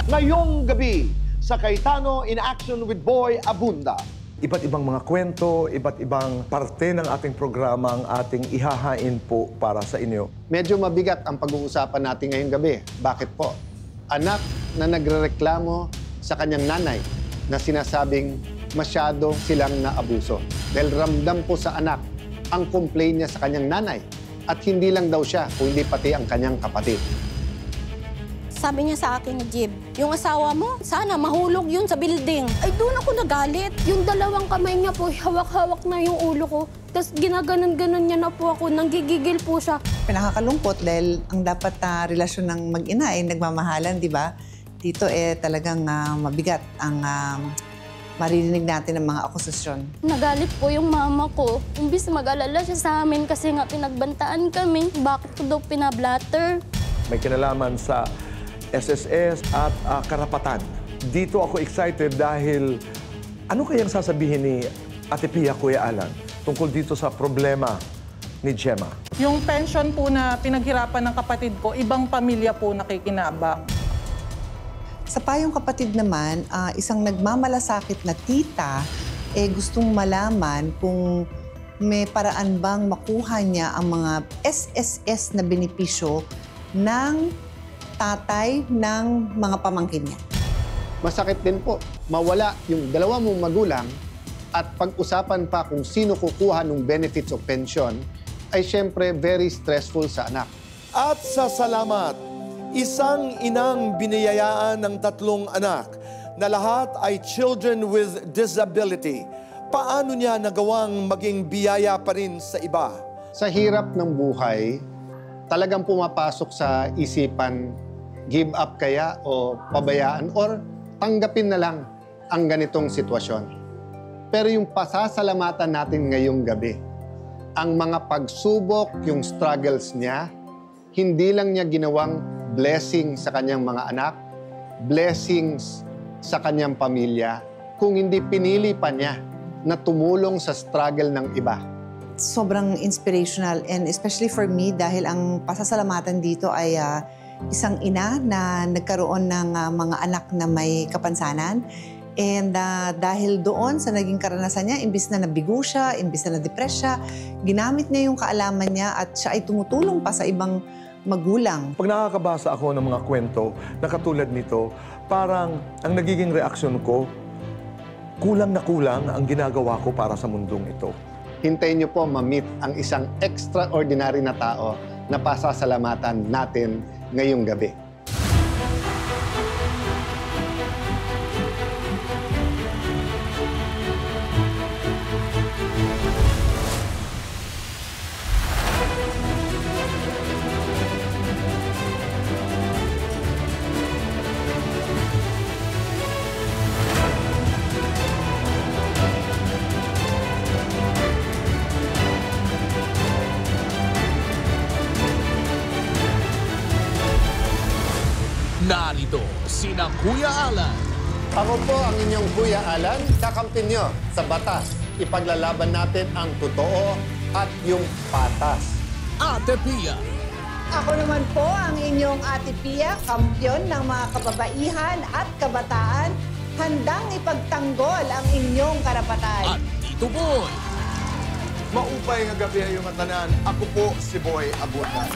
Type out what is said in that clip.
Ngayong gabi, sa Cayetano in Action with Boy Abunda. Iba't ibang mga kwento, iba't ibang parte ng ating programa ang ating ihahain po para sa inyo. Medyo mabigat ang pag-uusapan natin ngayong gabi. Bakit po? Anak na nagrereklamo sa kanyang nanay na sinasabing masyado silang naabuso. Dahil ramdam po sa anak ang complaint niya sa kanyang nanay. At hindi lang daw siya, kundi pati ang kanyang kapatid. Sabi niya sa akin, Jib, yung asawa mo, sana mahulog yun sa building. Ay, doon ako nagalit. Yung dalawang kamay niya po, hawak-hawak na yung ulo ko. Tapos ginaganon-ganon niya na po ako, nanggigigil po siya. Pinakakalungkot dahil ang dapat na relasyon ng mag-ina ay nagmamahalan, di ba? Dito talagang mabigat ang maririnig natin ng mga akusasyon. Nagalit po yung mama ko. Imbis mag-alala siya sa amin kasi nga pinagbantaan kami. Bakit ko daw pinablatter? May kinalaman sa SSS at karapatan. Dito ako excited dahil ano kayang sasabihin ni Ate Pia, Kuya Alan tungkol dito sa problema ni Gemma? Yung pension po na pinaghirapan ng kapatid ko, ibang pamilya po nakikinabang. Sa payong kapatid naman, isang nagmamalasakit na tita, gustong malaman kung may paraan bang makuha niya ang mga SSS na benepisyo ng tatay ng mga pamangkin niya. Masakit din po, mawala yung dalawa mong magulang at pag-usapan pa kung sino kukuha ng benefits o pension ay syempre very stressful sa anak. At sa salamat, isang inang biniyayaan ng 3 anak na lahat ay children with disability. Paano niya nagawang maging biyaya pa rin sa iba? Sa hirap ng buhay, talagang pumapasok sa isipan, give up kaya o pabayaan or tanggapin na lang ang ganitong sitwasyon. Pero yung pasasalamatan natin ngayong gabi, ang mga pagsubok, yung struggles niya, hindi lang niya ginawang blessing sa kanyang mga anak, blessings sa kanyang pamilya, kung hindi pinili pa niya na tumulong sa struggle ng iba. Sobrang inspirational and especially for me dahil ang pasasalamatan dito ay isang ina na nagkaroon ng mga anak na may kapansanan. And dahil doon sa naging karanasan niya, imbis na nabigo siya, imbis na na-depress siya, ginamit niya yung kaalaman niya at siya ay tumutulong pa sa ibang magulang. Pag nakakabasa ako ng mga kwento na katulad nito, parang ang nagiging reaksyon ko, kulang na kulang ang ginagawa ko para sa mundong ito. Hintayin niyo po ma-meet ang isang extraordinary na tao na pasasalamatan natin ngayong gabi. Narito sina Kuya Alan. Ako po ang inyong Kuya Alan, kakampi niyo sa batas. Ipaglalaban natin ang totoo at yung patas. Ate Pia. Ako naman po ang inyong Ate Pia, kampyon ng mga kababaihan at kabataan, handang ipagtanggol ang inyong karapatan. At Tito Boy. Maupay nga gabi yung matanan, ako po si Boy Abunda.